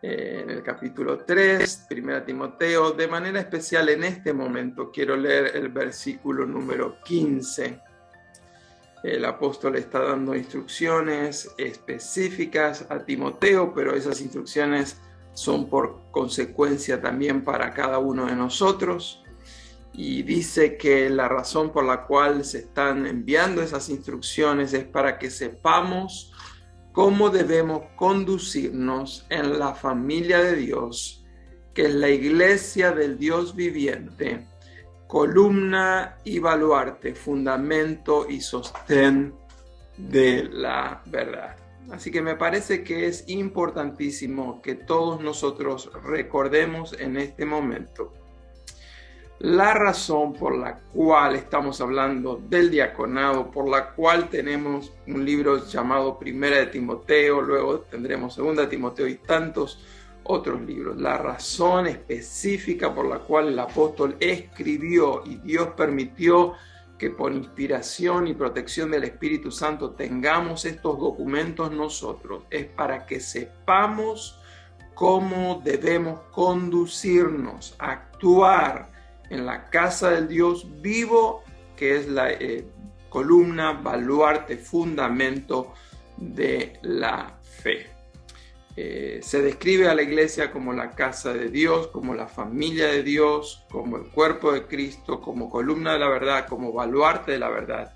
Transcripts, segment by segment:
en el capítulo 3, 1 Timoteo. De manera especial en este momento quiero leer el versículo número 15. El apóstol está dando instrucciones específicas a Timoteo, pero esas instrucciones son por consecuencia también para cada uno de nosotros. Y dice que la razón por la cual se están enviando esas instrucciones es para que sepamos cómo debemos conducirnos en la familia de Dios, que es la iglesia del Dios viviente, columna y baluarte, fundamento y sostén de la verdad. Así que me parece que es importantísimo que todos nosotros recordemos en este momento la razón por la cual estamos hablando del diaconado, por la cual tenemos un libro llamado Primera de Timoteo, luego tendremos Segunda de Timoteo y tantos otros libros. La razón específica por la cual el apóstol escribió y Dios permitió que por inspiración y protección del Espíritu Santo tengamos estos documentos nosotros es para que sepamos cómo debemos conducirnos, actuar en la casa del Dios vivo, que es la columna, baluarte, fundamento de la fe. Se describe a la iglesia como la casa de Dios, como la familia de Dios, como el cuerpo de Cristo, como columna de la verdad, como baluarte de la verdad.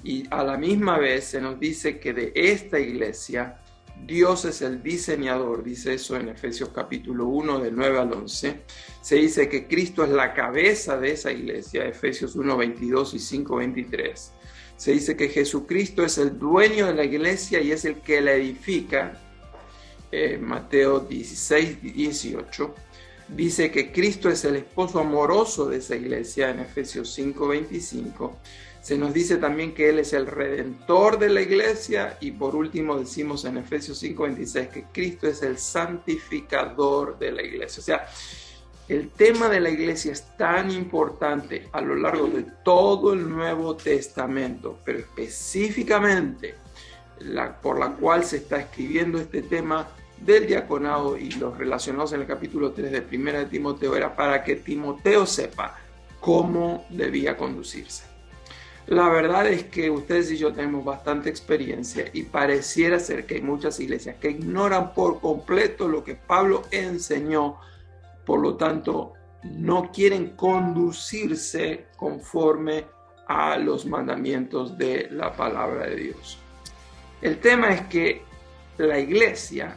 Y a la misma vez se nos dice que de esta iglesia Dios es el diseñador, dice eso en Efesios capítulo 1, del 9 al 11. Se dice que Cristo es la cabeza de esa iglesia, Efesios 1, 22 y 5, 23. Se dice que Jesucristo es el dueño de la iglesia y es el que la edifica, Mateo 16, 18. Dice que Cristo es el esposo amoroso de esa iglesia, en Efesios 5, 25. Se nos dice también que Él es el redentor de la iglesia y por último decimos en Efesios 5:26 que Cristo es el santificador de la iglesia. O sea, el tema de la iglesia es tan importante a lo largo de todo el Nuevo Testamento, pero específicamente por la cual se está escribiendo este tema del diaconado y los relacionados en el capítulo 3 de 1 de Timoteo era para que Timoteo sepa cómo debía conducirse. La verdad es que ustedes y yo tenemos bastante experiencia y pareciera ser que hay muchas iglesias que ignoran por completo lo que Pablo enseñó, por lo tanto no quieren conducirse conforme a los mandamientos de la palabra de Dios. El tema es que la iglesia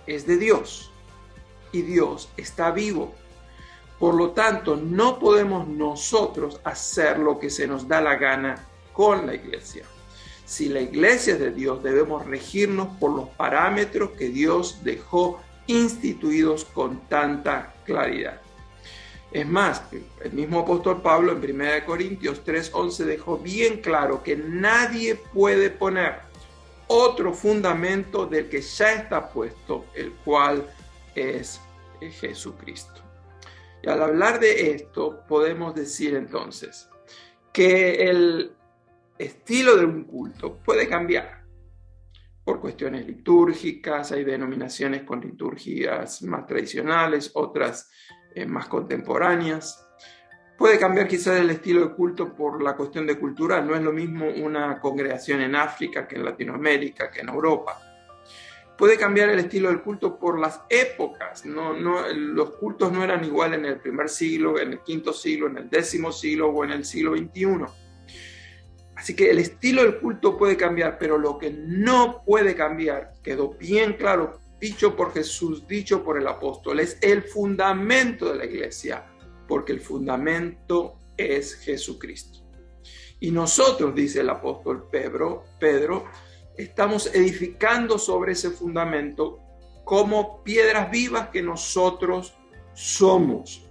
es de Dios y Dios está vivo. Por lo tanto, no podemos nosotros hacer lo que se nos da la gana con la iglesia. Si la iglesia es de Dios, debemos regirnos por los parámetros que Dios dejó instituidos con tanta claridad. Es más, el mismo apóstol Pablo en 1 Corintios 3:11 dejó bien claro que nadie puede poner otro fundamento del que ya está puesto, el cual es Jesucristo. Y al hablar de esto, podemos decir entonces que el estilo de un culto puede cambiar por cuestiones litúrgicas. Hay denominaciones con liturgias más tradicionales, otras más contemporáneas. Puede cambiar quizás el estilo de culto por la cuestión de cultura. No es lo mismo una congregación en África que en Latinoamérica, que en Europa. Puede cambiar el estilo del culto por las épocas. Los cultos no eran igual en el primer siglo, en el quinto siglo, en el 10º siglo o en el siglo XXI. Así que el estilo del culto puede cambiar, pero lo que no puede cambiar, quedó bien claro, dicho por Jesús, dicho por el apóstol, es el fundamento de la iglesia, porque el fundamento es Jesucristo. Y nosotros, dice el apóstol Pedro, estamos edificando sobre ese fundamento como piedras vivas que nosotros somos.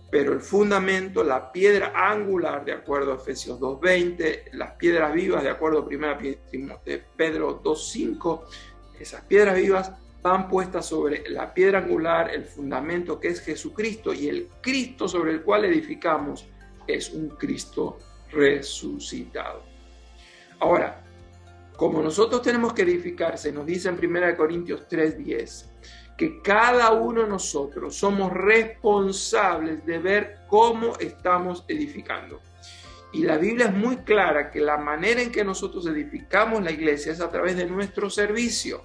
Pero el fundamento, la piedra angular, de acuerdo a Efesios 2:20, las piedras vivas, de acuerdo a 1 Pedro 2:5, esas piedras vivas van puestas sobre la piedra angular, el fundamento que es Jesucristo, y el Cristo sobre el cual edificamos es un Cristo resucitado. Ahora, como nosotros tenemos que edificar, se nos dice en 1 Corintios 3:10, que cada uno de nosotros somos responsables de ver cómo estamos edificando. Y la Biblia es muy clara que la manera en que nosotros edificamos la iglesia es a través de nuestro servicio.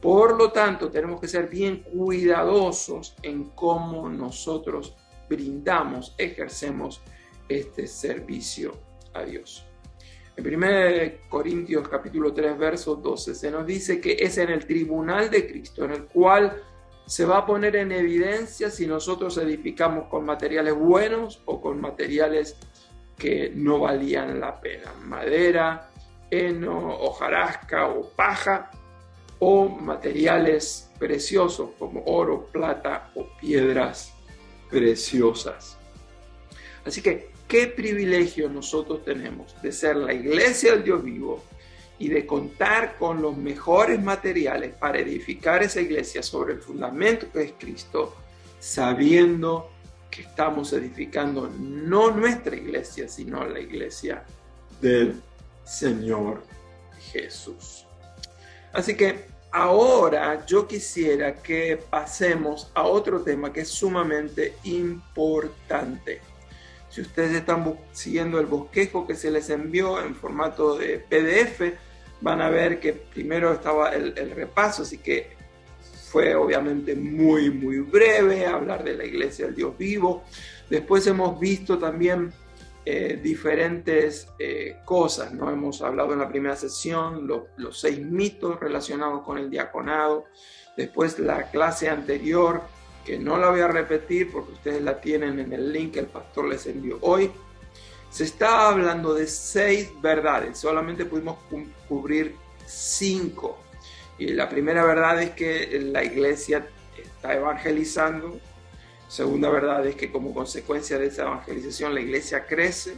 Por lo tanto, tenemos que ser bien cuidadosos en cómo nosotros brindamos, ejercemos este servicio a Dios. En 1 Corintios capítulo 3, verso 12, se nos dice que es en el tribunal de Cristo, en el cual se va a poner en evidencia si nosotros edificamos con materiales buenos o con materiales que no valían la pena. Madera, heno, hojarasca o paja, o materiales preciosos como oro, plata o piedras preciosas. Así que, qué privilegio nosotros tenemos de ser la iglesia del Dios vivo y de contar con los mejores materiales para edificar esa iglesia sobre el fundamento que es Cristo, sabiendo que estamos edificando no nuestra iglesia, sino la iglesia del Señor Jesús. Así que ahora yo quisiera que pasemos a otro tema que es sumamente importante. Si ustedes están siguiendo el bosquejo que se les envió en formato de PDF, van a ver que primero estaba el repaso, así que fue obviamente muy breve, hablar de la iglesia del Dios vivo. Después hemos visto también diferentes cosas, ¿no? Hemos hablado en la primera sesión los 6 mitos relacionados con el diaconado. Después la clase anterior, que no la voy a repetir porque ustedes la tienen en el link que el pastor les envió hoy. Se estaba hablando de 6 verdades, solamente pudimos cubrir 5. Y la primera verdad es que la iglesia está evangelizando. Segunda verdad es que como consecuencia de esa evangelización la iglesia crece.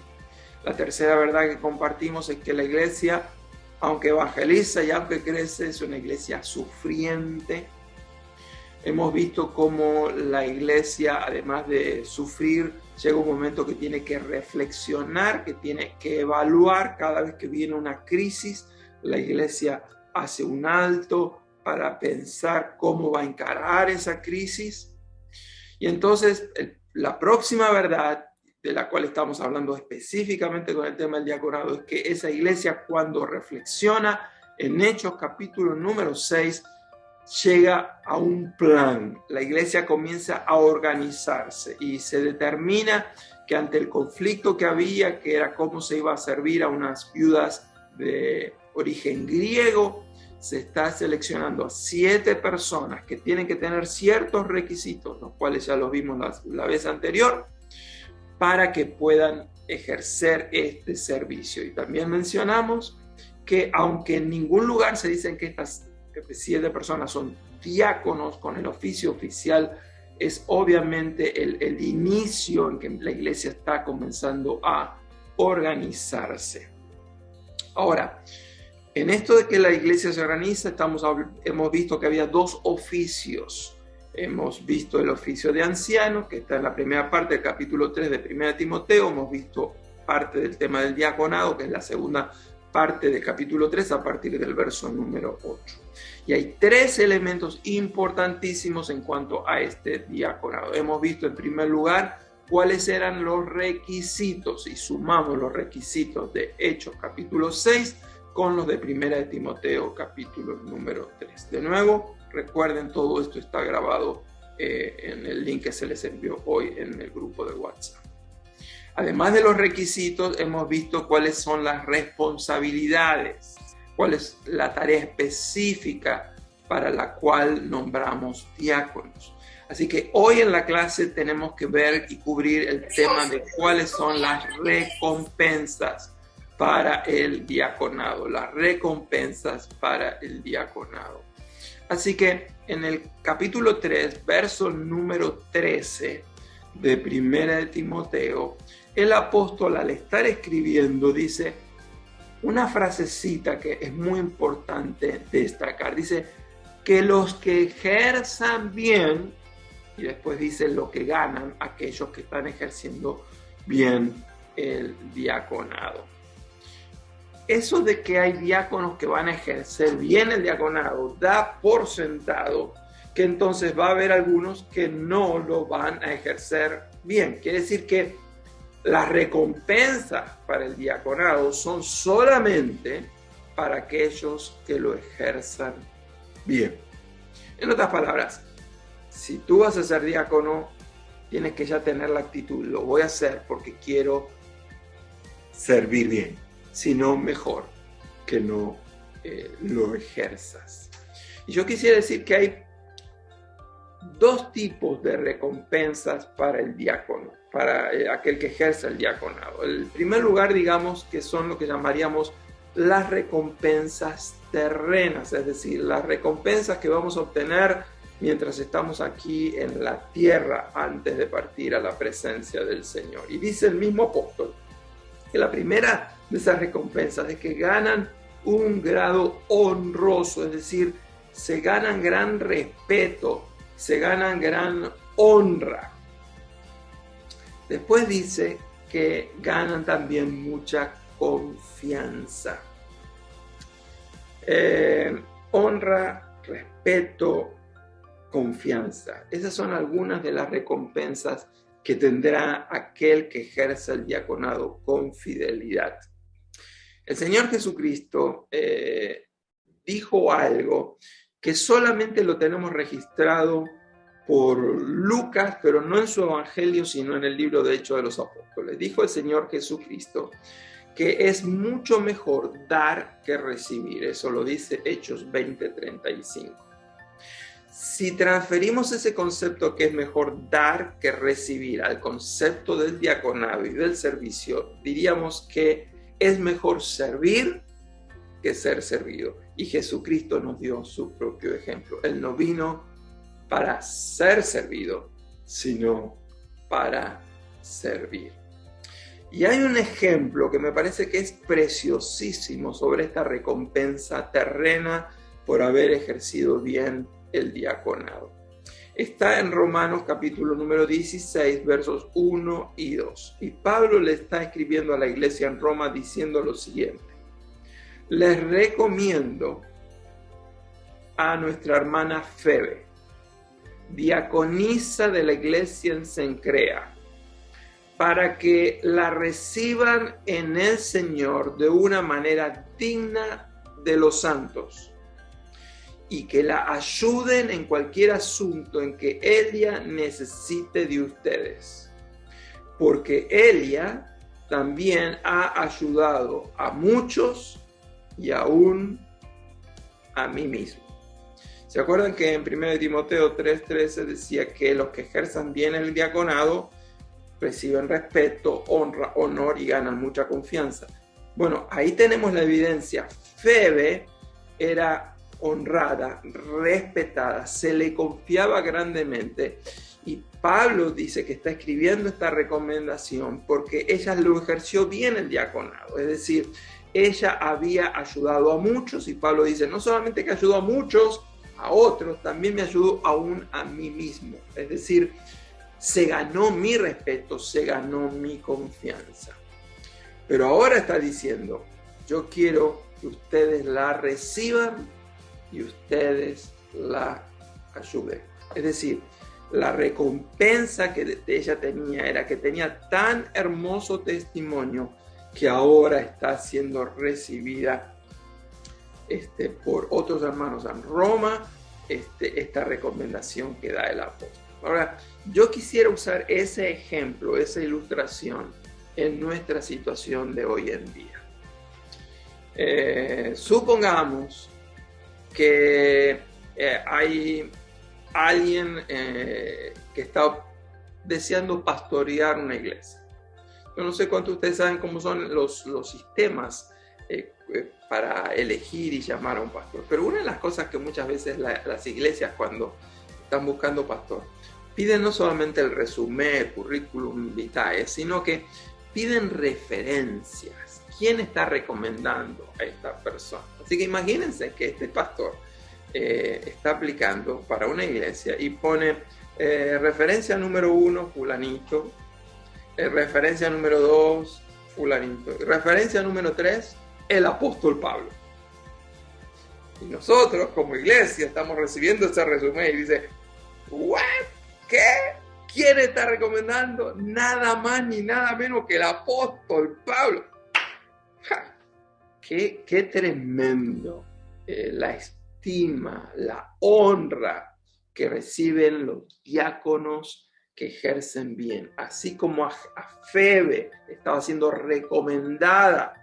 La tercera verdad que compartimos es que la iglesia, aunque evangeliza y aunque crece, es una iglesia sufriente. Hemos visto cómo la iglesia, además de sufrir, llega un momento que tiene que reflexionar, que tiene que evaluar cada vez que viene una crisis. La iglesia hace un alto para pensar cómo va a encarar esa crisis. Y entonces, la próxima verdad, de la cual estamos hablando específicamente con el tema del diaconado, es que esa iglesia, cuando reflexiona en Hechos capítulo número 6, llega a un plan. La iglesia comienza a organizarse y se determina que ante el conflicto que había, que era cómo se iba a servir a unas viudas de origen griego, se está seleccionando a 7 personas que tienen que tener ciertos requisitos, los cuales ya los vimos la vez anterior, para que puedan ejercer este servicio. Y también mencionamos que aunque en ningún lugar se dicen que estas 7 personas son diáconos con el oficio oficial, es obviamente el inicio en que la iglesia está comenzando a organizarse. Ahora, en esto de que la iglesia se organiza, hemos visto que había 2 oficios. Hemos visto el oficio de anciano, que está en la primera parte del capítulo 3 de 1 Timoteo. Hemos visto parte del tema del diaconado, que es la segunda parte del capítulo 3 a partir del verso número 8. Y hay 3 elementos importantísimos en cuanto a este diaconado. Hemos visto en primer lugar cuáles eran los requisitos y sumamos los requisitos de Hechos capítulo 6 con los de 1 Timoteo capítulo número 3. De nuevo, recuerden, todo esto está grabado en el link que se les envió hoy en el grupo de WhatsApp. Además de los requisitos, hemos visto cuáles son las responsabilidades, cuál es la tarea específica para la cual nombramos diáconos. Así que hoy en la clase tenemos que ver y cubrir el tema de cuáles son las recompensas para el diaconado, las recompensas para el diaconado. Así que en el capítulo 3, verso número 13 de 1 Timoteo, el apóstol al estar escribiendo dice una frasecita que es muy importante destacar. Dice que los que ejerzan bien, y después dice lo que ganan aquellos que están ejerciendo bien el diaconado. Eso de que hay diáconos que van a ejercer bien el diaconado da por sentado que entonces va a haber algunos que no lo van a ejercer bien. Quiere decir que las recompensas para el diaconado son solamente para aquellos que lo ejerzan bien. En otras palabras, si tú vas a ser diácono, tienes que ya tener la actitud, lo voy a hacer porque quiero servir bien, si no mejor que no lo ejerzas. Y yo quisiera decir que hay dos tipos de recompensas para el diácono, para aquel que ejerce el diaconado. En primer lugar, digamos que son lo que llamaríamos las recompensas terrenas, es decir, las recompensas que vamos a obtener mientras estamos aquí en la tierra antes de partir a la presencia del Señor. Y dice el mismo apóstol que la primera de esas recompensas es que ganan un grado honroso, es decir, se ganan gran respeto, se ganan gran honra. Después dice que ganan también mucha confianza. Honra, respeto, confianza. Esas son algunas de las recompensas que tendrá aquel que ejerza el diaconado con fidelidad. El Señor Jesucristo dijo algo que solamente lo tenemos registrado por Lucas, pero no en su evangelio, sino en el libro de Hechos de los Apóstoles. Dijo el Señor Jesucristo que es mucho mejor dar que recibir. Eso lo dice Hechos 20:35. Si transferimos ese concepto que es mejor dar que recibir al concepto del diaconado y del servicio, diríamos que es mejor servir que ser servido. Y Jesucristo nos dio su propio ejemplo. Él no vino para ser servido, sino para servir. Y hay un ejemplo que me parece que es preciosísimo sobre esta recompensa terrena por haber ejercido bien el diaconado. Está en Romanos capítulo número 16, versos 1 y 2. Y Pablo le está escribiendo a la iglesia en Roma diciendo lo siguiente: les recomiendo a nuestra hermana Febe, diaconisa de la iglesia en Cencrea, para que la reciban en el Señor de una manera digna de los santos y que la ayuden en cualquier asunto en que ella necesite de ustedes, porque ella también ha ayudado a muchos y aún a mí mismo. ¿Se acuerdan que en 1 Timoteo 3:13 decía que los que ejerzan bien el diaconado reciben respeto, honra, honor y ganan mucha confianza? Bueno, ahí tenemos la evidencia. Febe era honrada, respetada, se le confiaba grandemente. Y Pablo dice que está escribiendo esta recomendación porque ella lo ejerció bien el diaconado. Es decir, ella había ayudado a muchos y Pablo dice, no solamente que ayudó a muchos, a otros, también me ayudó aún a mí mismo. Es decir, se ganó mi respeto, se ganó mi confianza. Pero ahora está diciendo, yo quiero que ustedes la reciban y ustedes la ayuden. Es decir, la recompensa que ella tenía era que tenía tan hermoso testimonio que ahora está siendo recibida por otros hermanos en Roma, esta recomendación que da el apóstol. Ahora, yo quisiera usar ese ejemplo, esa ilustración en nuestra situación de hoy en día. Supongamos que hay alguien que está deseando pastorear una iglesia. Yo no sé cuántos de ustedes saben cómo son los sistemas para elegir y llamar a un pastor, pero una de las cosas que muchas veces las iglesias cuando están buscando pastor piden no solamente el resumen, el currículum vitae, sino que piden referencias. ¿Quién está recomendando a esta persona? Así que imagínense que este pastor está aplicando para una iglesia y pone referencia número 1, fulanito, referencia número 2, fulanito, y referencia número 3, el apóstol Pablo. Y nosotros como iglesia estamos recibiendo ese resumen y dice, ¿what? ¿Qué? ¿Quién está recomendando? Nada más ni nada menos que el apóstol Pablo. ¡Ja! Qué tremendo la estima, la honra que reciben los diáconos que ejercen bien. Así como a Febe estaba siendo recomendada.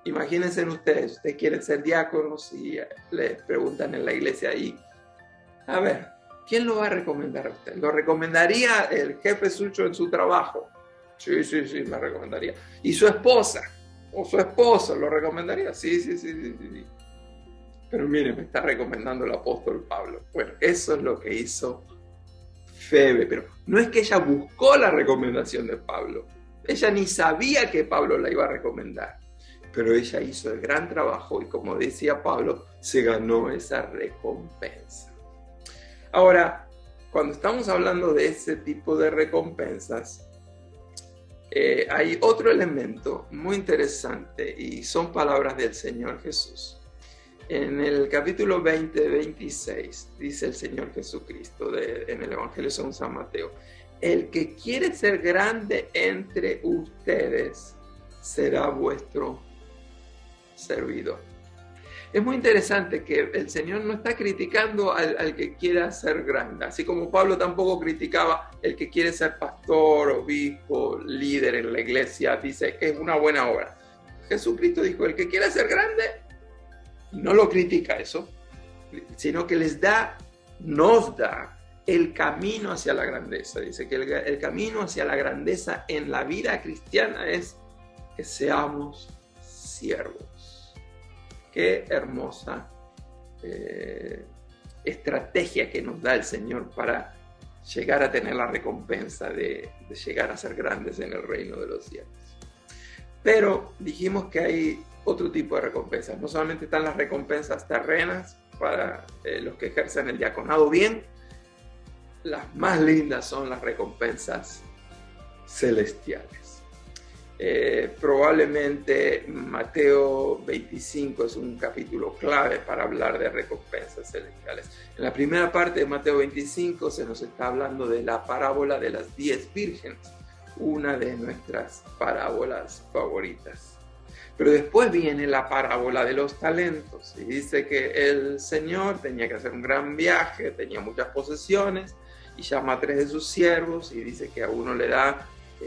Imagínense ustedes quieren ser diáconos y les preguntan en la iglesia ahí, a ver, ¿quién lo va a recomendar a usted? ¿Lo recomendaría el jefe suyo en su trabajo? Sí, me recomendaría. ¿Y su esposa? ¿O su esposo lo recomendaría? Sí. Pero mire, me está recomendando el apóstol Pablo. Bueno, eso es lo que hizo Febe, pero no es que ella buscó la recomendación de Pablo. Ella ni sabía que Pablo la iba a recomendar. Pero ella hizo el gran trabajo y, como decía Pablo, se ganó esa recompensa. Ahora, cuando estamos hablando de ese tipo de recompensas, hay otro elemento muy interesante y son palabras del Señor Jesús. En el capítulo 20-26 dice el Señor Jesucristo en el Evangelio según San Mateo, el que quiere ser grande entre ustedes será vuestro servidor. Es muy interesante que el Señor no está criticando al que quiera ser grande, así como Pablo tampoco criticaba el que quiere ser pastor, obispo, líder en la iglesia, dice que es una buena obra. Jesucristo dijo, el que quiera ser grande, no lo critica eso, sino que nos da el camino hacia la grandeza. Dice que el camino hacia la grandeza en la vida cristiana es que seamos siervos. Qué hermosa estrategia que nos da el Señor para llegar a tener la recompensa de llegar a ser grandes en el reino de los cielos. Pero dijimos que hay otro tipo de recompensas. No solamente están las recompensas terrenas para los que ejercen el diaconado bien, las más lindas son las recompensas celestiales. Probablemente Mateo 25 es un capítulo clave para hablar de recompensas celestiales. En la primera parte de Mateo 25 se nos está hablando de la parábola de las 10 vírgenes, una de nuestras parábolas favoritas. Pero después viene la parábola de los talentos y dice que el Señor tenía que hacer un gran viaje, tenía muchas posesiones y llama a 3 de sus siervos y dice que a uno le da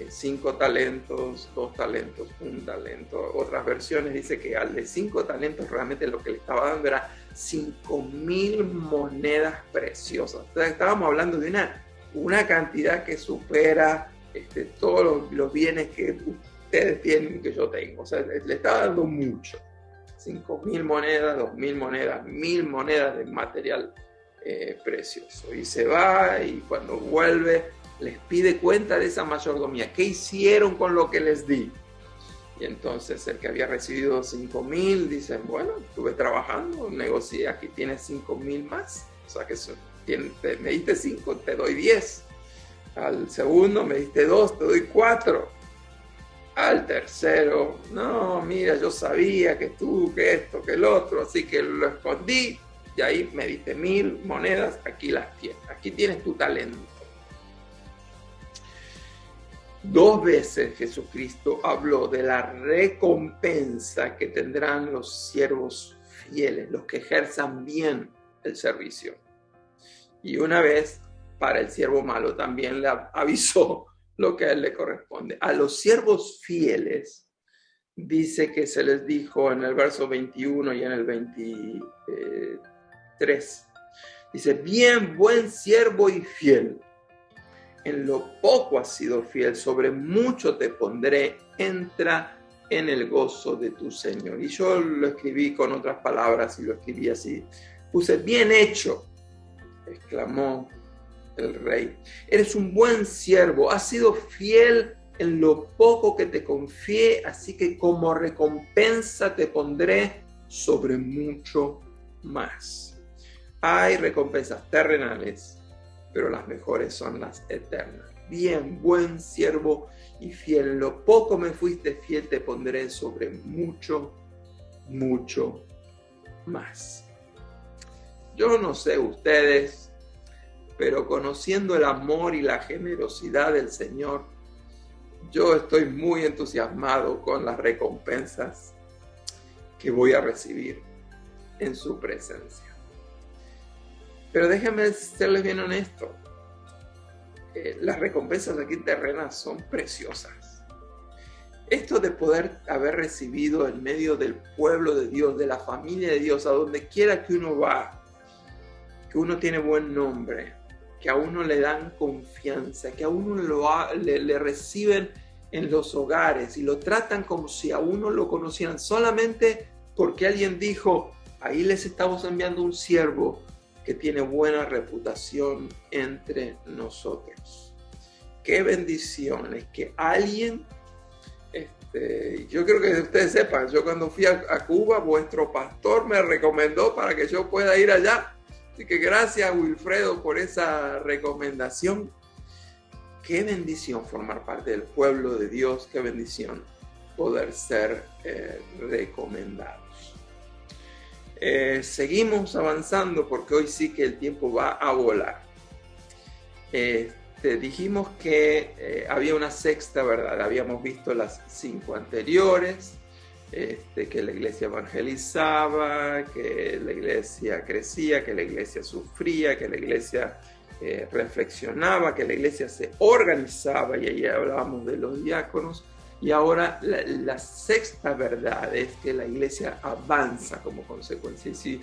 5 talentos, 2 talentos, 1 talento. Otras versiones dice que al de 5 talentos realmente lo que le estaba dando era 5.000 monedas preciosas. Entonces estábamos hablando de una cantidad que supera todos los bienes que ustedes tienen, que yo tengo. O sea, le estaba dando mucho. 5.000 monedas, 2.000 monedas, 1.000 monedas de material precioso. Y se va y cuando vuelve les pide cuenta de esa mayordomía. ¿Qué hicieron con lo que les di? Y entonces el que había recibido 5.000 dice, bueno, estuve trabajando, negocié, aquí tienes 5.000 más. O sea que me diste 5, te doy 10. Al segundo me diste 2, te doy 4. Al tercero, no, mira, yo sabía que tú, que esto, que el otro, así que lo escondí y ahí me diste 1.000 monedas, aquí las tienes, aquí tienes tu talento. 2 veces Jesucristo habló de la recompensa que tendrán los siervos fieles, los que ejerzan bien el servicio. Y una vez, para el siervo malo, también le avisó lo que a él le corresponde. A los siervos fieles, dice que se les dijo en el verso 21 y en el 23, dice, bien, buen siervo y fiel. En lo poco has sido fiel, sobre mucho te pondré, entra en el gozo de tu Señor. Y yo lo escribí con otras palabras y lo escribí así. Puse, bien hecho, exclamó el rey. Eres un buen siervo, has sido fiel en lo poco que te confié, así que como recompensa te pondré sobre mucho más. Hay recompensas terrenales, pero las mejores son las eternas. Bien, buen siervo y fiel. En lo poco me fuiste fiel, te pondré sobre mucho, mucho más. Yo no sé ustedes, pero conociendo el amor y la generosidad del Señor, yo estoy muy entusiasmado con las recompensas que voy a recibir en su presencia. Pero déjenme serles bien honesto, las recompensas aquí terrenas son preciosas. Esto de poder haber recibido en medio del pueblo de Dios, de la familia de Dios, a donde quiera que uno va, que uno tiene buen nombre, que a uno le dan confianza, que a uno le reciben en los hogares y lo tratan como si a uno lo conocieran solamente porque alguien dijo, ahí les estamos enviando un siervo que tiene buena reputación entre nosotros. Qué bendición es que alguien, yo creo que ustedes sepan, yo cuando fui a Cuba, vuestro pastor me recomendó para que yo pueda ir allá. Así que gracias, Wilfredo, por esa recomendación. Qué bendición formar parte del pueblo de Dios, qué bendición poder ser recomendados. Seguimos avanzando porque hoy sí que el tiempo va a volar. Dijimos que había una sexta verdad. Habíamos visto las 5 anteriores, que la iglesia evangelizaba, que la iglesia crecía, que la iglesia sufría, que la iglesia reflexionaba, que la iglesia se organizaba, y ahí hablábamos de los diáconos. Y ahora la sexta verdad es que la iglesia avanza como consecuencia. Y si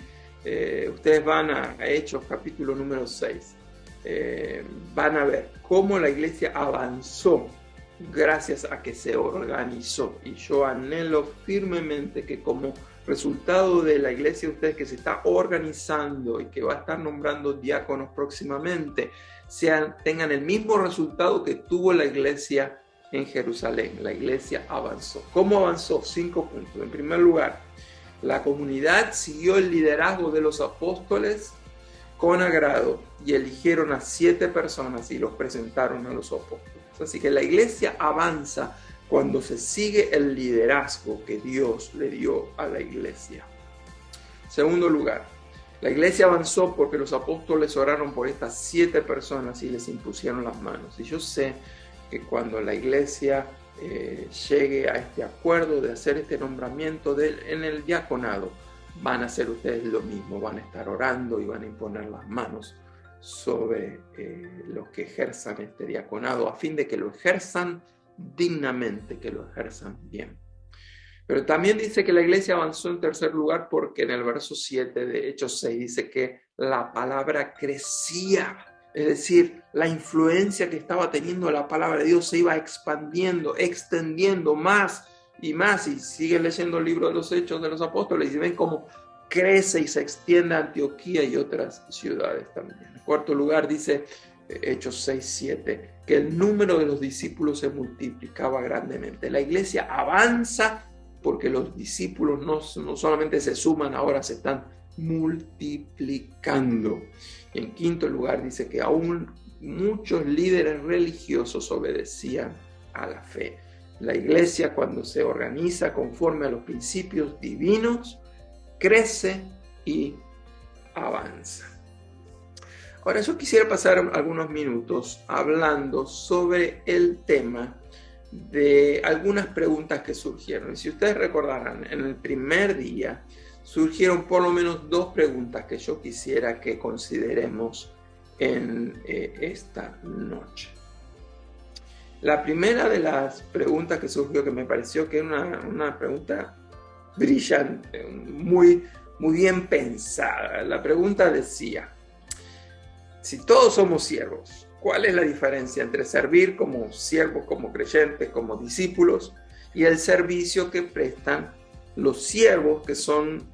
ustedes van a Hechos capítulo número 6, van a ver cómo la iglesia avanzó gracias a que se organizó. Y yo anhelo firmemente que como resultado de la iglesia de ustedes que se está organizando y que va a estar nombrando diáconos próximamente, tengan el mismo resultado que tuvo la iglesia en Jerusalén. La iglesia avanzó. ¿Cómo avanzó? 5 puntos. En primer lugar, la comunidad siguió el liderazgo de los apóstoles con agrado y eligieron a 7 personas y los presentaron a los apóstoles. Así que la iglesia avanza cuando se sigue el liderazgo que Dios le dio a la iglesia. Segundo lugar, la iglesia avanzó porque los apóstoles oraron por estas 7 personas y les impusieron las manos. Y yo sé que cuando la iglesia llegue a este acuerdo de hacer este nombramiento en el diaconado, van a hacer ustedes lo mismo, van a estar orando y van a imponer las manos sobre los que ejerzan este diaconado, a fin de que lo ejerzan dignamente, que lo ejerzan bien. Pero también dice que la iglesia avanzó en tercer lugar porque en el verso 7 de Hechos 6 dice que la palabra crecía. Es decir, la influencia que estaba teniendo la palabra de Dios se iba expandiendo, extendiendo más y más. Y siguen leyendo el libro de los Hechos de los Apóstoles y ven cómo crece y se extiende a Antioquía y otras ciudades también. En cuarto lugar dice Hechos 6:7 que el número de los discípulos se multiplicaba grandemente. La iglesia avanza porque los discípulos no solamente se suman, ahora se están multiplicando. Y en quinto lugar dice que aún muchos líderes religiosos obedecían a la fe. La iglesia, cuando se organiza conforme a los principios divinos, crece y avanza. Ahora yo quisiera pasar algunos minutos hablando sobre el tema de algunas preguntas que surgieron. Y si ustedes recordarán, en el primer día surgieron por lo menos 2 preguntas que yo quisiera que consideremos en esta noche. La primera de las preguntas que surgió, que me pareció que era una pregunta brillante, muy bien pensada. La pregunta decía, si todos somos siervos, ¿cuál es la diferencia entre servir como siervos, como creyentes, como discípulos, y el servicio que prestan los siervos que son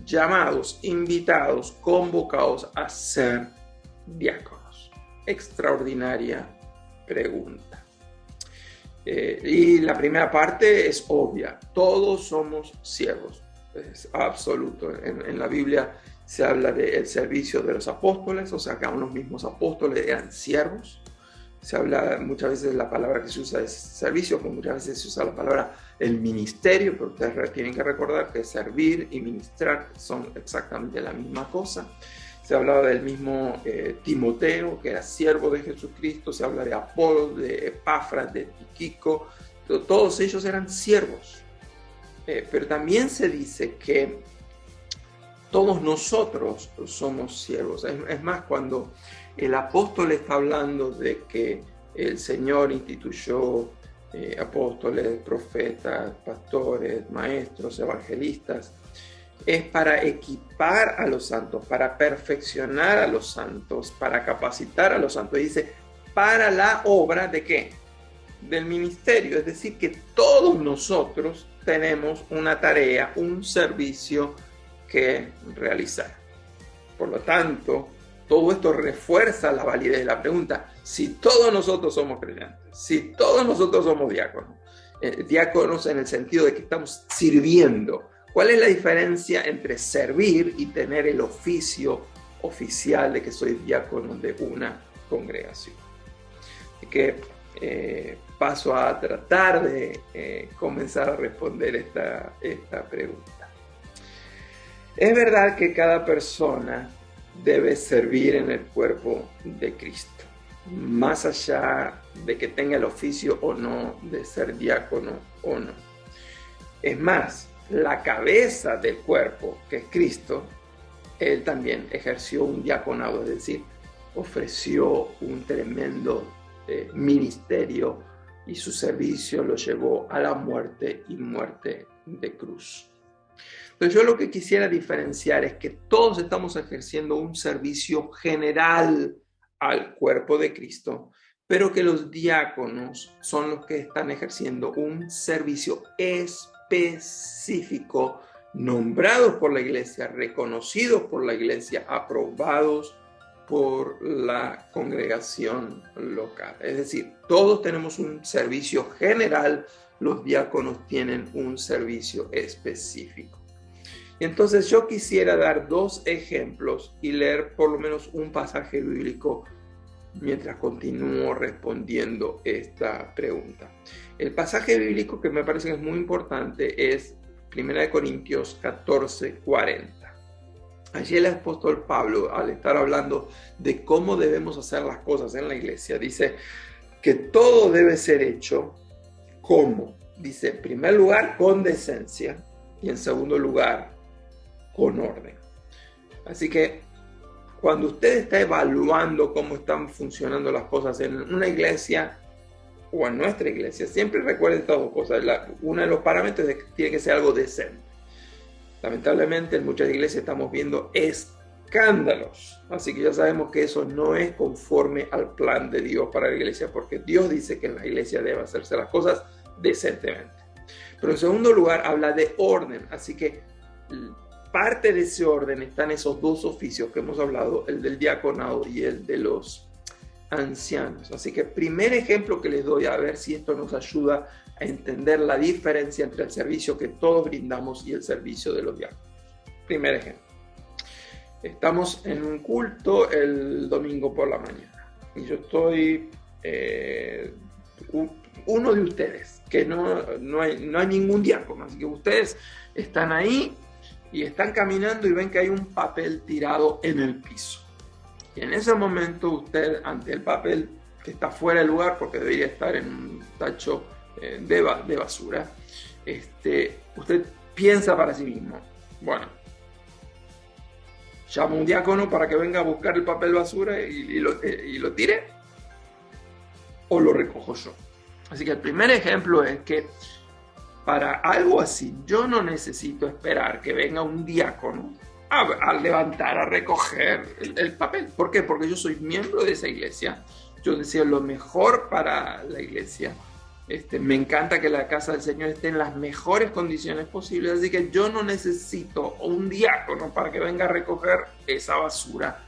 llamados, invitados, convocados a ser diáconos? Extraordinaria pregunta. Y la primera parte es obvia, todos somos siervos, es absoluto. En la Biblia se habla del servicio de los apóstoles, o sea que aún los mismos apóstoles eran siervos. Se habla muchas veces, la palabra que se usa es servicio, pero muchas veces se usa la palabra el ministerio, pero ustedes tienen que recordar que servir y ministrar son exactamente la misma cosa. Se hablaba del mismo Timoteo, que era siervo de Jesucristo. Se habla de Apolo, de Epafras, de Tíquico. Todos ellos eran siervos. Pero también se dice que todos nosotros somos siervos. Es más, cuando el apóstol está hablando de que el Señor instituyó apóstoles, profetas, pastores, maestros, evangelistas, es para equipar a los santos, para perfeccionar a los santos, para capacitar a los santos. Y dice, para la obra ¿de qué? Del ministerio. Es decir, que todos nosotros tenemos una tarea, un servicio que realizar. Por lo tanto, todo esto refuerza la validez de la pregunta. Si todos nosotros somos creyentes, si todos nosotros somos diáconos, diáconos en el sentido de que estamos sirviendo, ¿cuál es la diferencia entre servir y tener el oficio oficial de que soy diácono de una congregación? Así que paso a tratar de comenzar a responder esta pregunta. Es verdad que cada persona debe servir en el cuerpo de Cristo, más allá de que tenga el oficio o no de ser diácono o no. Es más, la cabeza del cuerpo, que es Cristo, él también ejerció un diaconado, es decir, ofreció un tremendo ministerio y su servicio lo llevó a la muerte y muerte de cruz. Entonces yo lo que quisiera diferenciar es que todos estamos ejerciendo un servicio general al cuerpo de Cristo, pero que los diáconos son los que están ejerciendo un servicio específico, nombrados por la iglesia, reconocidos por la iglesia, aprobados por la congregación local. Es decir, todos tenemos un servicio general, los diáconos tienen un servicio específico. Y entonces yo quisiera dar dos ejemplos y leer por lo menos un pasaje bíblico mientras continúo respondiendo esta pregunta. El pasaje bíblico que me parece que es muy importante es 1 Corintios 14:40. Allí el apóstol Pablo, al estar hablando de cómo debemos hacer las cosas en la iglesia, dice que todo debe ser hecho como, dice, en primer lugar, con decencia y en segundo lugar, con orden. Así que cuando usted está evaluando cómo están funcionando las cosas en una iglesia o en nuestra iglesia, siempre recuerde estas dos cosas. Uno de los parámetros es que tiene que ser algo decente. Lamentablemente en muchas iglesias estamos viendo escándalos, así que ya sabemos que eso no es conforme al plan de Dios para la iglesia, porque Dios dice que en la iglesia debe hacerse las cosas decentemente. Pero en segundo lugar habla de orden, así que parte de ese orden están esos dos oficios que hemos hablado, el del diaconado y el de los ancianos. Así que primer ejemplo que les doy, a ver si esto nos ayuda a entender la diferencia entre el servicio que todos brindamos y el servicio de los diáconos. Primer ejemplo. Estamos en un culto el domingo por la mañana y yo estoy uno de ustedes, que no hay ningún diácono, así que ustedes están ahí y están caminando y ven que hay un papel tirado en el piso. Y en ese momento usted, ante el papel que está fuera del lugar porque debería estar en un tacho de basura, usted piensa para sí mismo, bueno, llamo a un diácono para que venga a buscar el papel basura y lo tire, o lo recojo yo. Así que el primer ejemplo es que para algo así yo no necesito esperar que venga un diácono a levantar, a recoger el papel. ¿Por qué? Porque yo soy miembro de esa iglesia, yo deseo lo mejor para la iglesia. Me encanta que la casa del Señor esté en las mejores condiciones posibles, así que yo no necesito un diácono para que venga a recoger esa basura,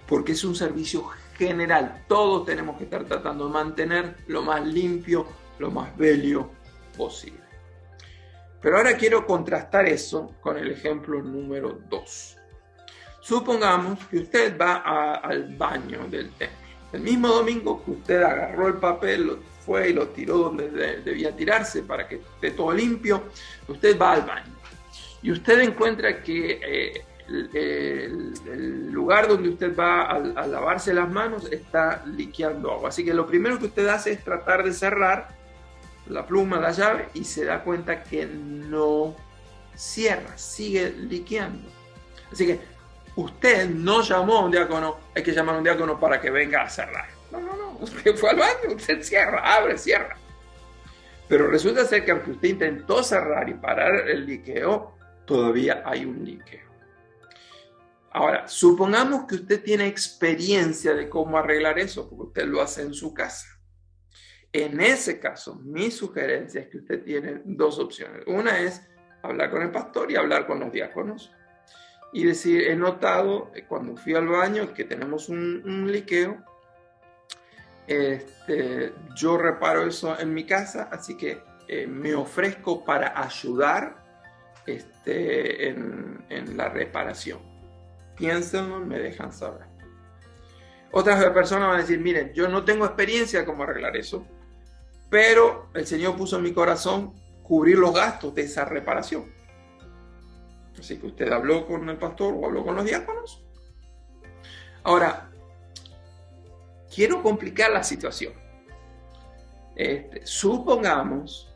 porque es un servicio general. Todos tenemos que estar tratando de mantener lo más limpio, lo más bello posible. Pero ahora quiero contrastar eso con el ejemplo número 2. Supongamos que usted va al baño del templo. El mismo domingo que usted agarró el papel, lo fue y lo tiró donde debía tirarse para que esté todo limpio, usted va al baño y usted encuentra que el lugar donde usted va a lavarse las manos está liqueando agua. Así que lo primero que usted hace es tratar de cerrar la pluma, la llave, y se da cuenta que no cierra, sigue liqueando. Así que usted no llamó a un diácono, hay que llamar a un diácono para que venga a cerrar. No, usted fue al baño, usted cierra, abre, cierra. Pero resulta ser que aunque usted intentó cerrar y parar el liqueo, todavía hay un liqueo. Ahora, supongamos que usted tiene experiencia de cómo arreglar eso, porque usted lo hace en su casa. En ese caso, mi sugerencia es que usted tiene dos opciones. Una es hablar con el pastor y hablar con los diáconos. Y decir, he notado cuando fui al baño que tenemos un liqueo. Yo reparo eso en mi casa, así que me ofrezco para ayudar en la reparación. Piénsenlo, me dejan saber. Otras personas van a decir, miren, yo no tengo experiencia de cómo arreglar eso, pero el Señor puso en mi corazón cubrir los gastos de esa reparación. Así que usted habló con el pastor o habló con los diáconos. Ahora, quiero complicar la situación. Supongamos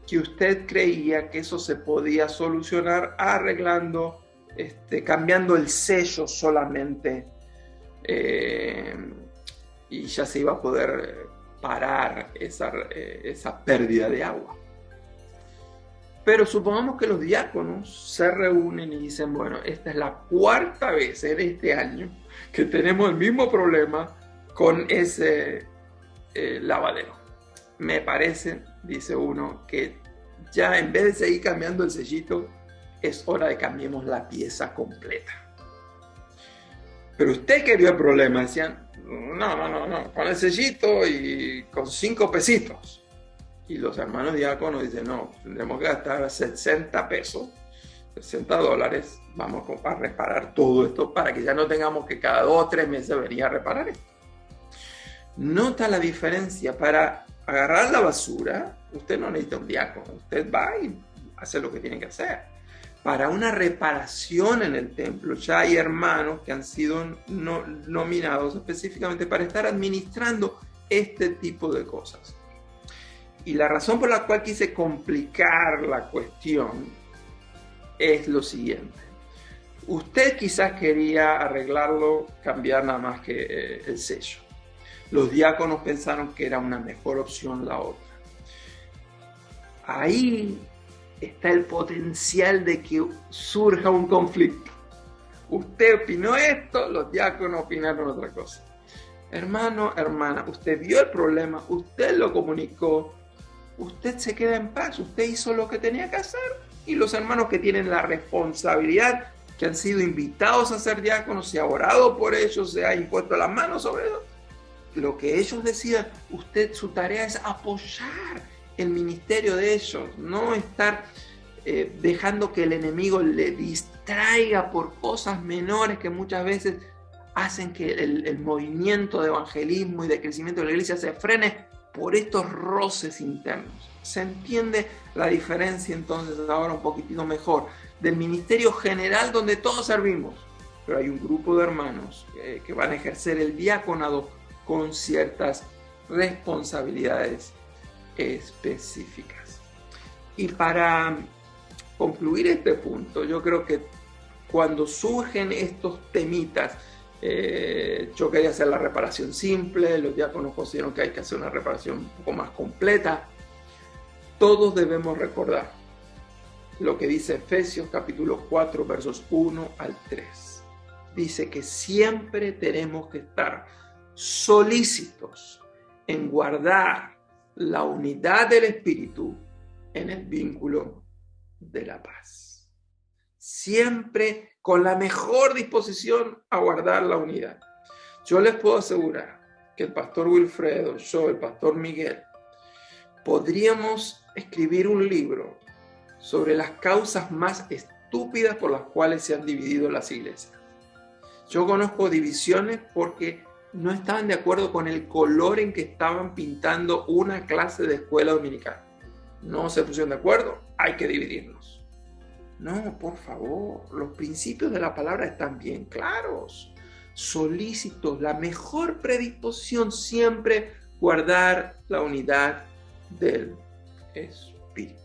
que usted creía que eso se podía solucionar arreglando, cambiando el sello solamente, y ya se iba a poder parar esa pérdida de agua. Pero supongamos que los diáconos se reúnen y dicen, bueno, esta es la cuarta vez en este año que tenemos el mismo problema con ese lavadero. Me parece, dice uno, que ya en vez de seguir cambiando el sellito, es hora de cambiemos la pieza completa. Pero usted que vio el problema, decían, no, con el sellito y con 5 pesitos. Y los hermanos diáconos dicen, no, tendremos que gastar 60 pesos, $60, vamos a reparar todo esto para que ya no tengamos que cada 2 o 3 meses venir a reparar esto. Nota la diferencia. Para agarrar la basura, usted no necesita un diácono, usted va y hace lo que tiene que hacer. Para una reparación en el templo, ya hay hermanos que han sido nominados específicamente para estar administrando este tipo de cosas. Y la razón por la cual quise complicar la cuestión es lo siguiente. Usted quizás quería arreglarlo, cambiar nada más que el sello. Los diáconos pensaron que era una mejor opción la otra. Ahí está el potencial de que surja un conflicto. Usted opinó esto, los diáconos opinaron otra cosa. Hermano, hermana, usted vio el problema, usted lo comunicó, usted se queda en paz, usted hizo lo que tenía que hacer, y los hermanos que tienen la responsabilidad, que han sido invitados a ser diáconos, se ha orado por ellos, se ha impuesto las manos sobre ellos, lo que ellos decidan, usted, su tarea es apoyar el ministerio de ellos, no estar dejando que el enemigo le distraiga por cosas menores que muchas veces hacen que el movimiento de evangelismo y de crecimiento de la iglesia se frene por estos roces internos. ¿Se entiende la diferencia entonces ahora un poquitito mejor del ministerio general donde todos servimos? Pero hay un grupo de hermanos que van a ejercer el diaconado con ciertas responsabilidades específicas. Y para concluir este punto, yo creo que cuando surgen estos temitas, yo quería hacer la reparación simple, los diáconos consideran que hay que hacer una reparación un poco más completa. Todos debemos recordar lo que dice Efesios capítulo 4 versos 1 al 3. Dice que siempre tenemos que estar solícitos en guardar la unidad del Espíritu en el vínculo de la paz. Siempre con la mejor disposición a guardar la unidad. Yo les puedo asegurar que el pastor Wilfredo, yo, el pastor Miguel, podríamos escribir un libro sobre las causas más estúpidas por las cuales se han dividido las iglesias. Yo conozco divisiones porque no estaban de acuerdo con el color en que estaban pintando una clase de escuela dominical. No se pusieron de acuerdo, hay que dividirnos. No, por favor, los principios de la palabra están bien claros. Solícitos, la mejor predisposición siempre guardar la unidad del Espíritu.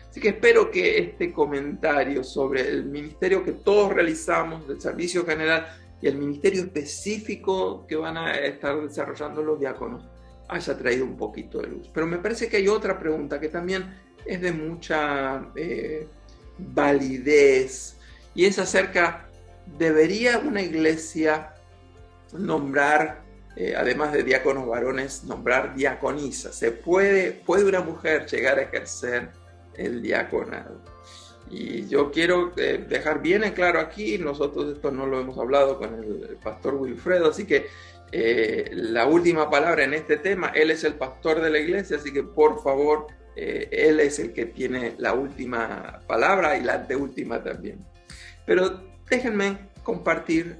Así que espero que este comentario sobre el ministerio que todos realizamos, del servicio general y el ministerio específico que van a estar desarrollando los diáconos, haya traído un poquito de luz. Pero me parece que hay otra pregunta que también es de mucha validez, y es acerca, ¿debería una iglesia nombrar, además de diáconos varones, nombrar diaconisas? ¿Puede una mujer llegar a ejercer el diaconado? Y yo quiero dejar bien en claro aquí, nosotros esto no lo hemos hablado con el pastor Wilfredo, así que la última palabra en este tema, él es el pastor de la iglesia, así que por favor, él es el que tiene la última palabra y la anteúltima también. Pero déjenme compartir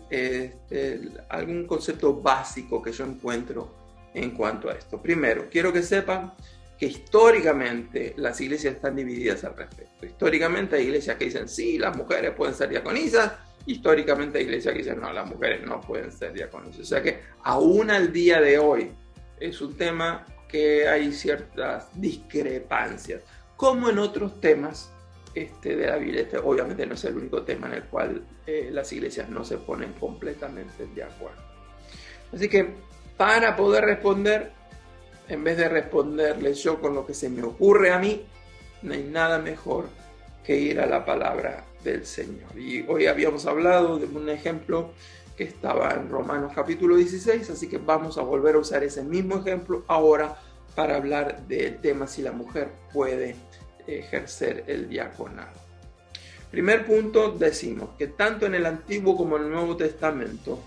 algún concepto básico que yo encuentro en cuanto a esto. Primero, quiero que sepan que históricamente las iglesias están divididas al respecto. Históricamente hay iglesias que dicen, sí, las mujeres pueden ser diaconisas. Históricamente hay iglesias que dicen, no, las mujeres no pueden ser diaconisas. O sea que aún al día de hoy es un tema que hay ciertas discrepancias, como en otros temas de la Biblia. Este obviamente no es el único tema en el cual las iglesias no se ponen completamente de acuerdo. Así que para poder responder, en vez de responderles yo con lo que se me ocurre a mí, no hay nada mejor que ir a la palabra del Señor. Y hoy habíamos hablado de un ejemplo que estaba en Romanos capítulo 16, así que vamos a volver a usar ese mismo ejemplo ahora para hablar del tema si la mujer puede ejercer el diaconado. Primer punto, decimos que tanto en el Antiguo como en el Nuevo Testamento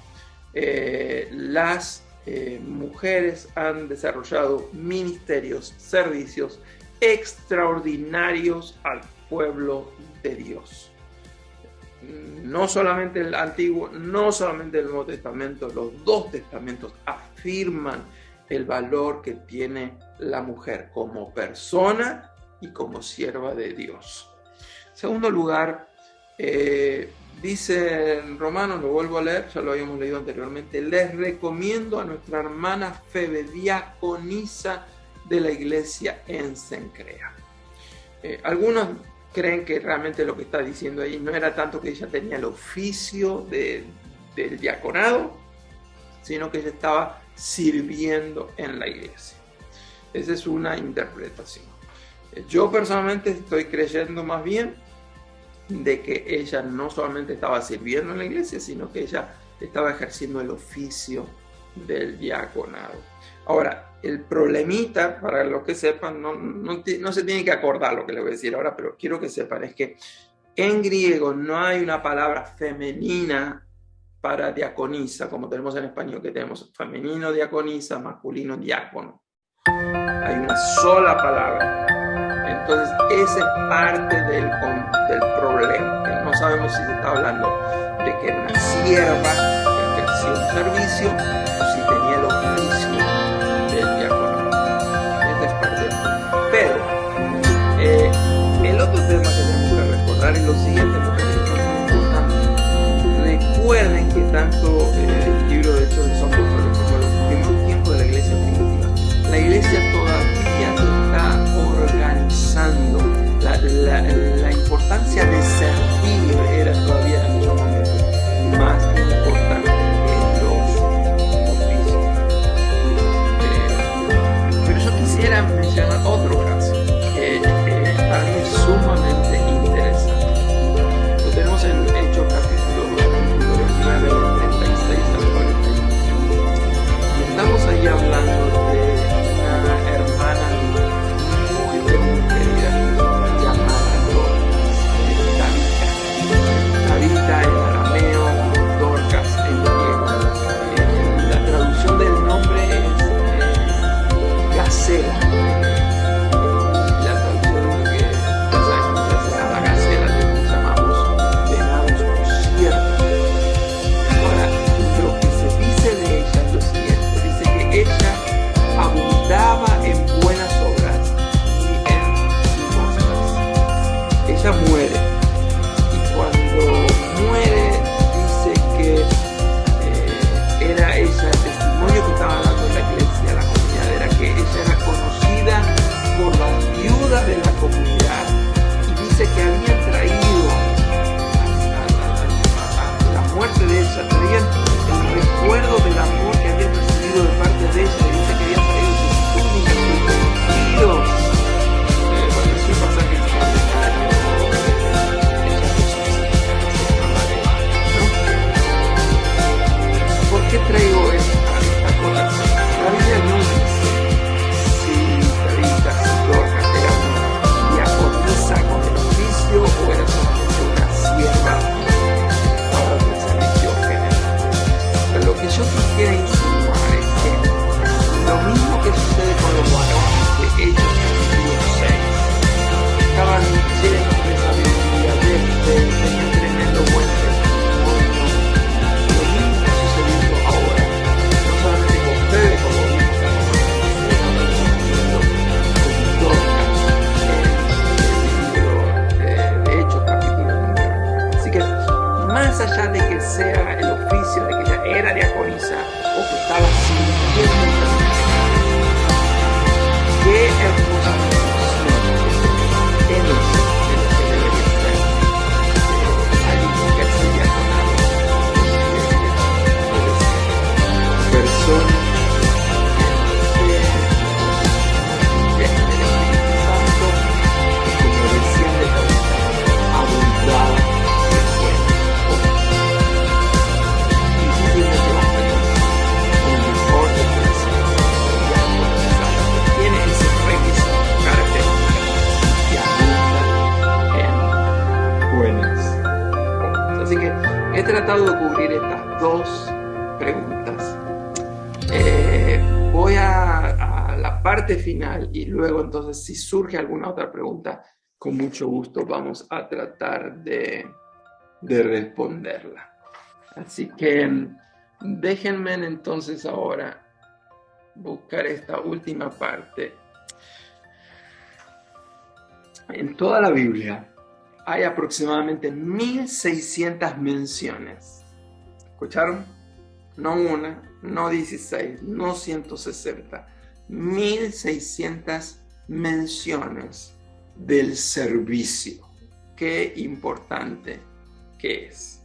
las mujeres han desarrollado ministerios, servicios extraordinarios al pueblo de Dios. No solamente el Antiguo, no solamente el Nuevo Testamento, los dos testamentos afirman el valor que tiene la mujer como persona y como sierva de Dios. En segundo lugar, dice en Romanos, lo vuelvo a leer, ya lo habíamos leído anteriormente, les recomiendo a nuestra hermana Febe, diaconisa de la iglesia en Cencrea. Algunos creen que realmente lo que está diciendo ahí no era tanto que ella tenía el oficio del diaconado, sino que ella estaba sirviendo en la iglesia. Esa es una interpretación. Yo personalmente estoy creyendo más bien de que ella no solamente estaba sirviendo en la iglesia, sino que ella estaba ejerciendo el oficio del diaconado. Ahora, el problemita, para los que sepan, no se tienen que acordar lo que les voy a decir ahora, pero quiero que sepan, es que en griego no hay una palabra femenina para diaconisa, como tenemos en español, que tenemos femenino diaconisa, masculino diácono. Hay una sola palabra. Entonces, esa es parte del problema, que no sabemos si se está hablando de que era una sierva que ejercía un servicio o si tenía el oficio del diácono. Esa es parte del problema. Pero el otro tema que tenemos que recordar es lo siguiente, porque es muy importante. Recuerden que tanto el libro de Hechos de los Apóstoles como los primeros tiempos de la iglesia primitiva, la iglesia todavía está organizando. La importancia de servir era todavía en aquel momento más importante que los oficios. Pero yo quisiera mencionar otro caso que para mí es sumamente interesante. Lo tenemos más allá de que sea el oficio, de que ella era diaconisa o que estaba sirviendo, qué hermosa función es de lo que debería ser alguien que hace diaconado, personas que el Espíritu Santo, como decía de David, abundaba de buenas obras. Difícilmente va a tener el mejor de tiene ese requisito característico y abunda en buenas obras. Así que he tratado de cubrir estas dos preguntas. Voy a la parte final y luego entonces si surge alguna otra pregunta, con mucho gusto vamos a tratar de responderla. Así que déjenme entonces ahora buscar esta última parte. En toda la Biblia hay aproximadamente 1600 menciones. ¿Escucharon? No una, no 16, no 160. 1600 menciones del servicio. Qué importante que es.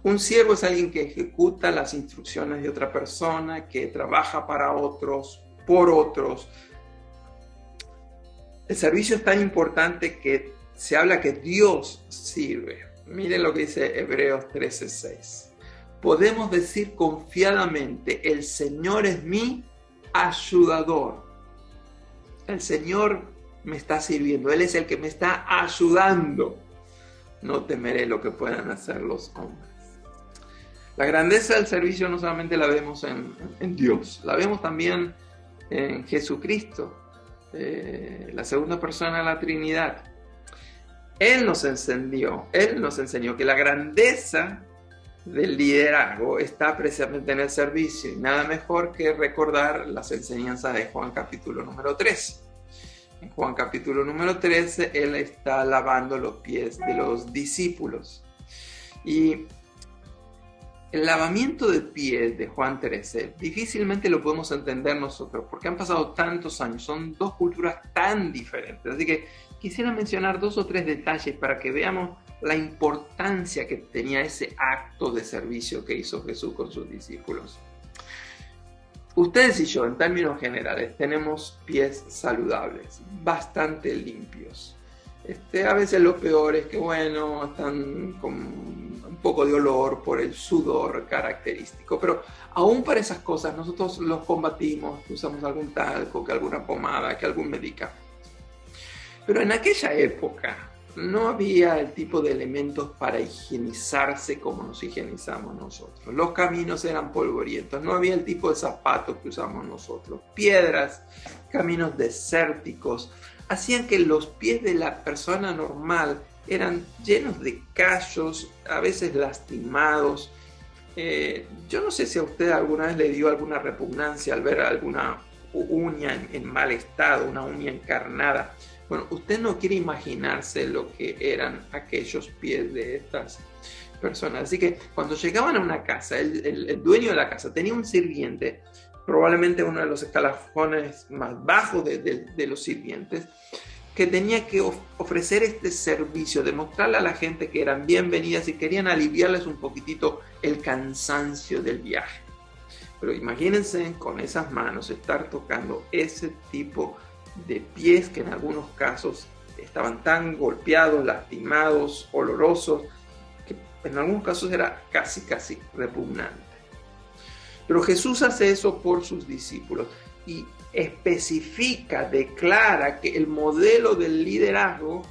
Un siervo es alguien que ejecuta las instrucciones de otra persona, que trabaja para otros, por otros. El servicio es tan importante que se habla que Dios sirve. Miren lo que dice Hebreos 13:6. Podemos decir confiadamente, el Señor es mi ayudador. El Señor me está sirviendo, Él es el que me está ayudando. No temeré lo que puedan hacer los hombres. La grandeza del servicio no solamente la vemos en Dios, la vemos también en Jesucristo, la segunda persona de la Trinidad. Él nos enseñó que la grandeza del liderazgo está precisamente en el servicio, y nada mejor que recordar las enseñanzas de Juan capítulo número 13. En Juan capítulo número 13, él está lavando los pies de los discípulos. Y el lavamiento de pies de Juan 13 difícilmente lo podemos entender nosotros, porque han pasado tantos años, son dos culturas tan diferentes. Así que quisiera mencionar 2 o 3 detalles para que veamos la importancia que tenía ese acto de servicio que hizo Jesús con sus discípulos. Ustedes y yo, en términos generales, tenemos pies saludables, bastante limpios. A veces lo peor es que, bueno, están con un poco de olor por el sudor característico, pero aún para esas cosas nosotros los combatimos, usamos algún talco, que alguna pomada, que algún medicamento. Pero en aquella época no había el tipo de elementos para higienizarse como nos higienizamos nosotros. Los caminos eran polvorientos, no había el tipo de zapatos que usamos nosotros. Piedras, caminos desérticos, hacían que los pies de la persona normal eran llenos de callos, a veces lastimados. Yo no sé si a usted alguna vez le dio alguna repugnancia al ver alguna uña en mal estado, una uña encarnada. Bueno, usted no quiere imaginarse lo que eran aquellos pies de estas personas. Así que cuando llegaban a una casa, el dueño de la casa tenía un sirviente, probablemente uno de los escalafones más bajos de los sirvientes, que tenía que ofrecer este servicio, demostrarle a la gente que eran bienvenidas y querían aliviarles un poquitito el cansancio del viaje. Pero imagínense con esas manos estar tocando ese tipo de pies que en algunos casos estaban tan golpeados, lastimados, olorosos, que en algunos casos era casi repugnante. Pero Jesús hace eso por sus discípulos y especifica, declara que el modelo del liderazgo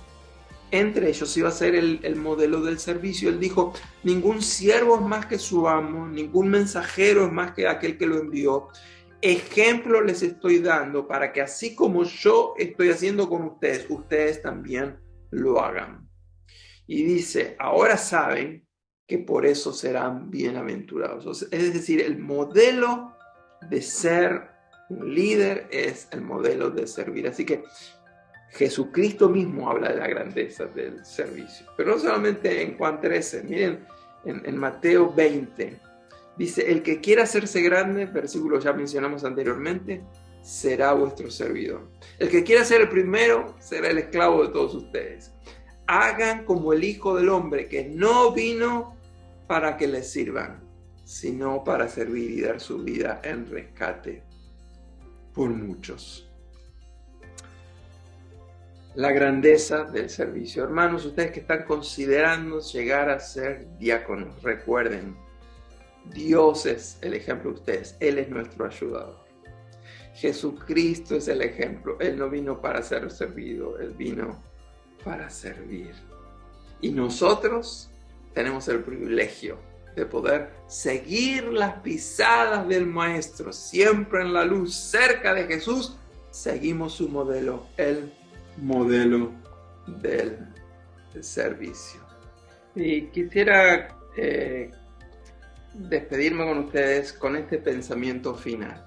entre ellos iba a ser el modelo del servicio. Él dijo, ningún siervo es más que su amo, ningún mensajero es más que aquel que lo envió. Ejemplo les estoy dando para que así como yo estoy haciendo con ustedes, ustedes también lo hagan. Y dice, ahora saben que por eso serán bienaventurados. Es decir, el modelo de ser un líder es el modelo de servir. Así que Jesucristo mismo habla de la grandeza del servicio. Pero no solamente en Juan 13, miren en Mateo 20. Dice, el que quiera hacerse grande, versículo ya mencionamos anteriormente, será vuestro servidor. El que quiera ser el primero, será el esclavo de todos ustedes. Hagan como el Hijo del Hombre, que no vino para que les sirvan, sino para servir y dar su vida en rescate por muchos. La grandeza del servicio. Hermanos, ustedes que están considerando llegar a ser diáconos, recuerden, Dios es el ejemplo de ustedes, Él es nuestro ayudador. Jesucristo es el ejemplo, Él no vino para ser servido, Él vino para servir. Y nosotros tenemos el privilegio de poder seguir las pisadas del Maestro, siempre en la luz, cerca de Jesús, seguimos su modelo, el modelo del servicio. Y quisiera despedirme con ustedes con este pensamiento final.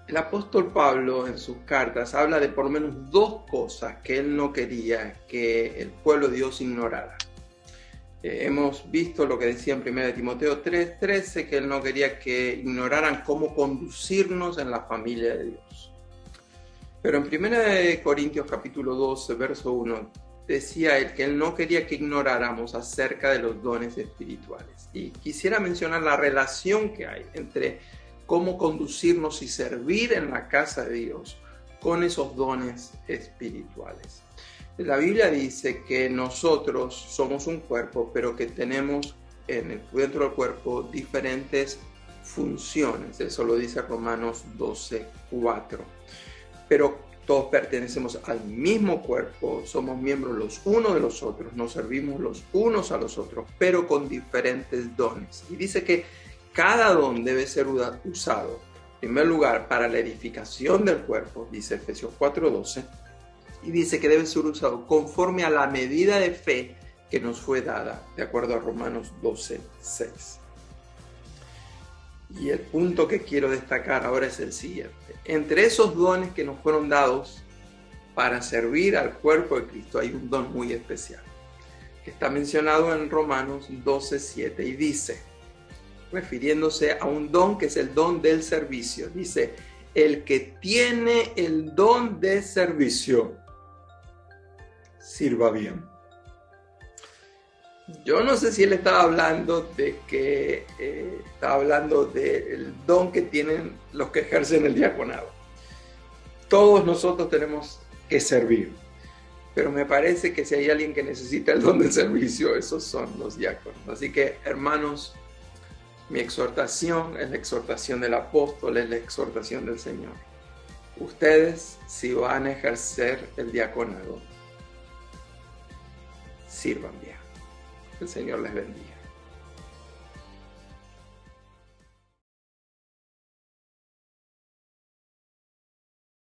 El apóstol Pablo en sus cartas habla de por lo menos dos cosas que él no quería que el pueblo de Dios ignorara. Hemos visto lo que decía en 1 Timoteo 3:13, que él no quería que ignoraran cómo conducirnos en la familia de Dios. Pero en 1 Corintios capítulo 12, verso 1, decía él que él no quería que ignoráramos acerca de los dones espirituales. Y quisiera mencionar la relación que hay entre cómo conducirnos y servir en la casa de Dios con esos dones espirituales. La Biblia dice que nosotros somos un cuerpo, pero que tenemos dentro del cuerpo diferentes funciones. Eso lo dice Romanos 12:4. Pero todos pertenecemos al mismo cuerpo, somos miembros los unos de los otros, nos servimos los unos a los otros, pero con diferentes dones. Y dice que cada don debe ser usado, en primer lugar, para la edificación del cuerpo, dice Efesios 4:12, y dice que debe ser usado conforme a la medida de fe que nos fue dada, de acuerdo a Romanos 12:6. Y el punto que quiero destacar ahora es el siguiente. Entre esos dones que nos fueron dados para servir al cuerpo de Cristo hay un don muy especial, que está mencionado en Romanos 12:7 y dice, refiriéndose a un don que es el don del servicio, dice, el que tiene el don de servicio, sirva bien. Yo no sé si él estaba hablando del don que tienen los que ejercen el diaconado. Todos nosotros tenemos que servir, pero me parece que si hay alguien que necesita el don del servicio, esos son los diáconos. Así que, hermanos, mi exhortación es la exhortación del apóstol, es la exhortación del Señor. Ustedes, si van a ejercer el diaconado, sirvan bien. El Señor les bendiga.